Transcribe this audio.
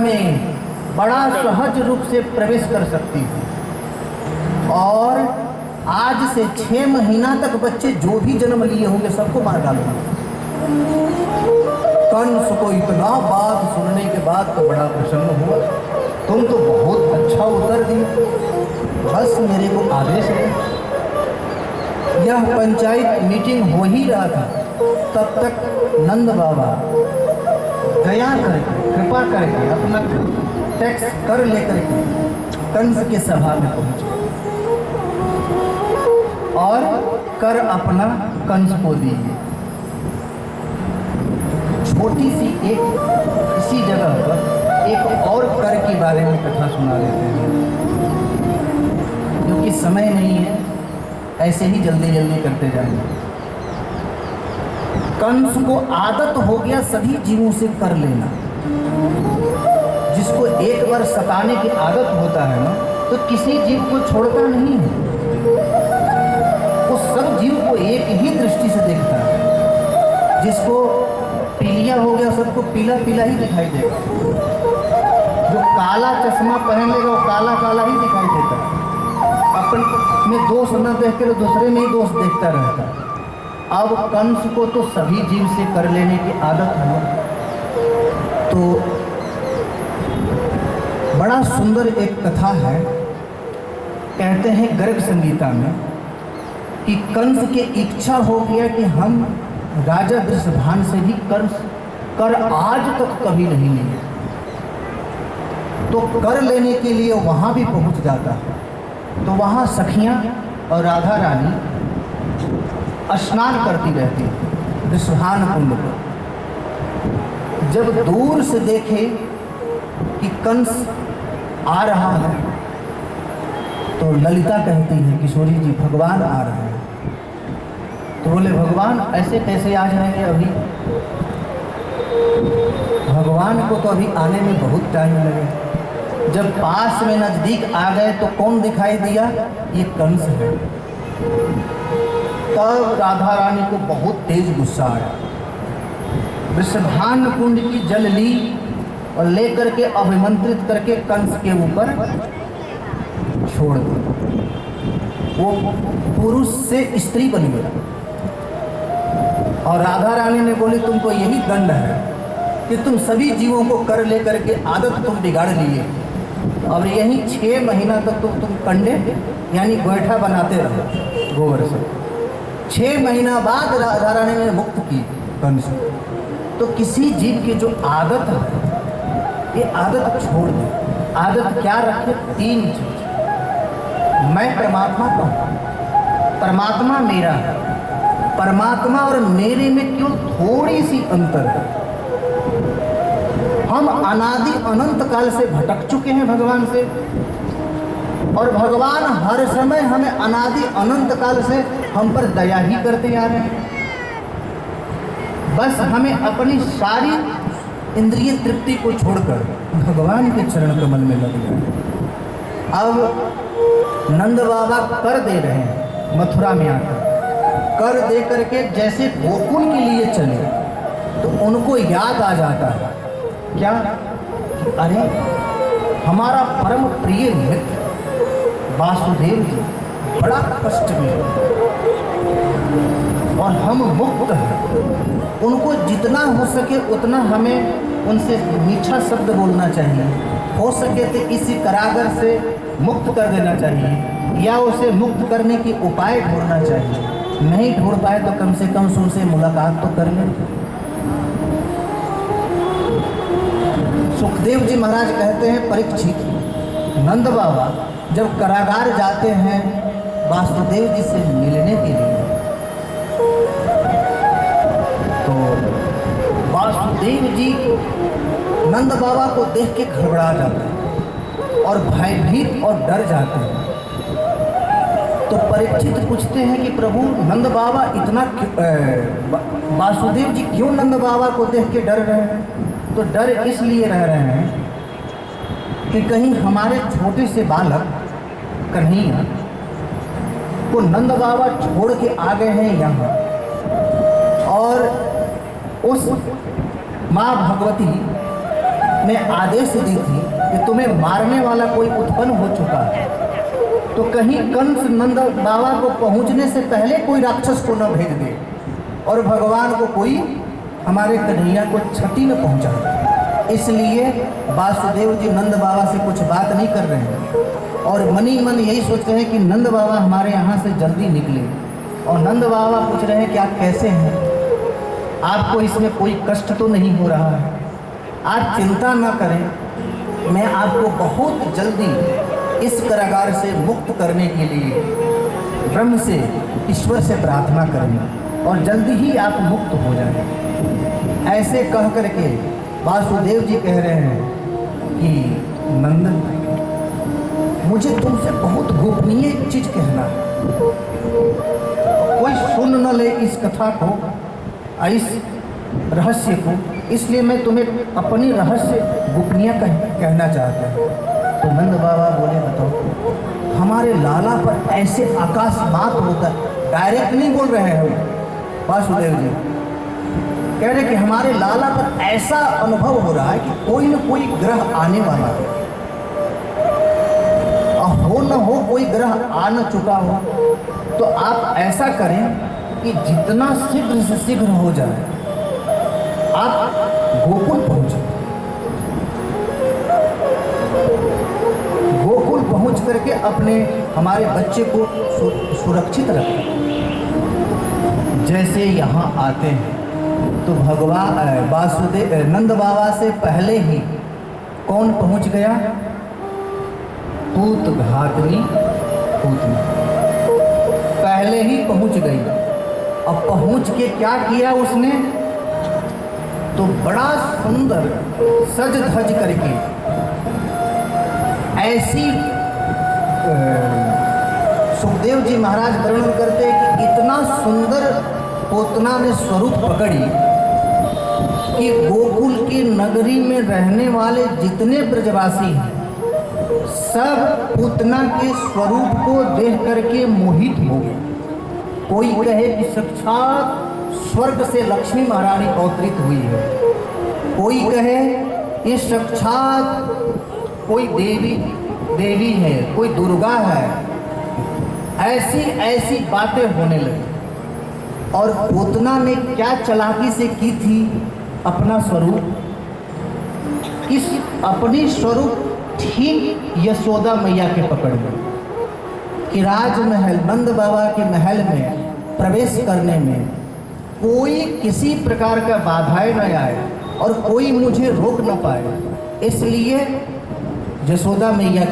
में बड़ा सहज रूप से प्रवेश कर सकती है। और आज से 6 महीना तक बच्चे जो भी जन्म लिए होंगे सबको मार डालूंगा। कंस को इतना बात सुनने के बाद तो बड़ा प्रसन्न हुआ, तुम तो बहुत अच्छा उत्तर दिए, बस मेरे को आदेश है। यह पंचायत मीटिंग हो ही रहा था, तब तक नंद बाबा दया करके कृपा करके अपना टैक्स कर लेकर के कंस के सभा में पहुंचे और कर अपना कंस को दिए। छोटी सी एक इसी जगह पर एक और कर के बारे में कथा सुना देते हैं, क्योंकि समय नहीं है, ऐसे ही जल्दी जल्दी करते जाएंगे। कंस को आदत हो गया सभी जीवों से कर लेना। जिसको एक बार सताने की आदत होता है ना, तो किसी जीव को छोड़ता नहीं है, वो सब जीव को एक ही दृष्टि से देखता है। जिसको पीलिया हो गया सबको पीला पीला ही दिखाई देगा, जो काला चश्मा पहन लेगा वो काला काला ही दिखाई देता है, अपन में दोष न देख कर दूसरे में ही दोष देखता रहता है। अब कंस को तो सभी जीव से कर लेने की आदत है, तो बड़ा सुंदर एक कथा है। कहते हैं गर्ग संगीता में कि कंस की इच्छा हो गया कि हम राजा वृषभान से भी कर आज तक कभी नहीं लिए, तो कर लेने के लिए वहाँ भी पहुँच जाता है। तो वहाँ सखियाँ और राधा रानी स्नान करती रहती वृषभान कुंड पर। जब दूर से देखे कि कंस आ रहा है, तो ललिता कहती है किशोरी जी भगवान आ रहे हैं। तो बोले भगवान ऐसे कैसे आ जाएंगे, अभी भगवान को तो अभी आने में बहुत टाइम लगे। जब पास में नजदीक आ गए तो कौन दिखाई दिया, ये कंस है। तब राधा रानी को बहुत तेज गुस्सा आया, वृषभान कुंड की जल ली और लेकर के अभिमंत्रित करके कंस के ऊपर छोड़ दी। वो पुरुष से स्त्री बन गया। और राधा रानी ने बोली तुमको यही दंड है कि तुम सभी जीवों को कर लेकर के आदत तुम बिगाड़ लिए, और यही 6 महीना तक तुम कंडे यानी गोईठा बनाते रहो गोबर से। 6 महीना बाद राधा रानी ने मुक्त की कंस। तो किसी जीव की जो आदत है, ये आदत छोड़ दे। आदत क्या रखे, 3 चीज। मैं परमात्मा का हूँ, परमात्मा मेरा है, परमात्मा और मेरे में क्यों थोड़ी सी अंतर है। हम अनादि अनंत काल से भटक चुके हैं भगवान से, और भगवान हर समय हमें अनादि अनंत काल से हम पर दया ही करते आ रहे हैं। बस हमें अपनी सारी इंद्रिय तृप्ति को छोड़कर भगवान के चरण कमल में लग गए। अब नंद बाबा कर दे रहे हैं मथुरा में आकर, कर दे करके जैसे गोकुल के लिए चले, तो उनको याद आ जाता है क्या, अरे हमारा परम प्रिय मित्र वासुदेव जी बड़ा कष्ट में और हम मुक्त हैं। उनको जितना हो सके उतना हमें उनसे मीठा शब्द बोलना चाहिए, हो सके तो इसी कारागार से मुक्त कर देना चाहिए, या उसे मुक्त करने की उपाय ढूंढना चाहिए। नहीं ढूंढ पाए तो कम से कम उनसे मुलाकात तो कर लें। सुखदेव जी महाराज कहते हैं परीक्षित, नंद बाबा जब कारागार जाते हैं वासुदेव जी से मिलने के लिए, तो वासुदेव जी नंद बाबा को देख के घबरा जाते हैं और भयभीत और डर जाते हैं। तो परीक्षित पूछते हैं कि प्रभु नंद बाबा इतना वासुदेव जी क्यों नंद बाबा को देख के डर रहे हैं? तो डर इसलिए रह रहे हैं कि कहीं हमारे छोटे से बालक कन्हैया को नंद बाबा छोड़ के आ गए हैं यहाँ, और उस माँ भगवती ने आदेश दी थी कि तुम्हें मारने वाला कोई उत्पन्न हो चुका है, तो कहीं कंस नंद बाबा को पहुंचने से पहले कोई राक्षस को न भेज दे और भगवान को कोई हमारे कन्हैया को क्षति न पहुंचा। इसलिए वासुदेव जी नंद बाबा से कुछ बात नहीं कर रहे हैं और मनी मन यही सोच रहे हैं कि नंद बाबा हमारे यहाँ से जल्दी निकले। और नंद बाबा पूछ रहे हैं कि आप कैसे हैं, आपको इसमें कोई कष्ट तो नहीं हो रहा है, आप चिंता ना करें, मैं आपको बहुत जल्दी इस कारागार से मुक्त करने के लिए ब्रह्म से ईश्वर से प्रार्थना करूँगा और जल्दी ही आप मुक्त हो जाएंगे। ऐसे कह करके वासुदेव जी कह रहे हैं कि नंद, मुझे तुमसे बहुत गोपनीय एक चीज कहना है, कोई सुन न ले इस कथा को, इस रहस्य को, इसलिए मैं तुम्हें अपनी रहस्य गोपनीय कहना चाहता हूँ। तो नंद बाबा बोले, बताओ। हमारे लाला पर ऐसे अकस्मात होता है, डायरेक्ट नहीं बोल रहे हैं वासुदेव जी, कह रहे कि हमारे लाला पर ऐसा अनुभव हो रहा है कि कोई न कोई ग्रह आने वाला है, हो न हो कोई ग्रह आ न चुका हो, तो आप ऐसा करें कि जितना शीघ्र से शीघ्र हो जाए आप गोकुल पहुंचे। गोकुल पहुंच करके अपने हमारे बच्चे को सुरक्षित रखें। जैसे यहाँ आते हैं तो भगवान वासुदेव नंद बाबा से पहले ही कौन पहुंच गया? पूत घातनी पूतना पहले ही पहुंच गई। अब पहुंच के क्या किया उसने? तो बड़ा सुंदर सज धज करके ऐसी सुखदेव जी महाराज वर्णन करते हैं कि इतना सुंदर पोतना ने स्वरूप पकड़ी कि गोकुल की नगरी में रहने वाले जितने ब्रजवासी हैं सब पूतना के स्वरूप को देख करके मोहित हो गए। कोई कहे कि साक्षात स्वर्ग से लक्ष्मी महारानी अवतरित हुई है, कोई कहे ये साक्षात कोई देवी है, कोई दुर्गा है। ऐसी ऐसी बातें होने लगी। और पूतना ने क्या चालाकी से की थी अपना स्वरूप, इस अपनी स्वरूप ठीक यशोदा मैया के पकड़ में कि राजमहल नंद बाबा के महल में प्रवेश करने में कोई किसी प्रकार का बाधाएं न आए और कोई मुझे रोक न पाए, इसलिए यशोदा मैया की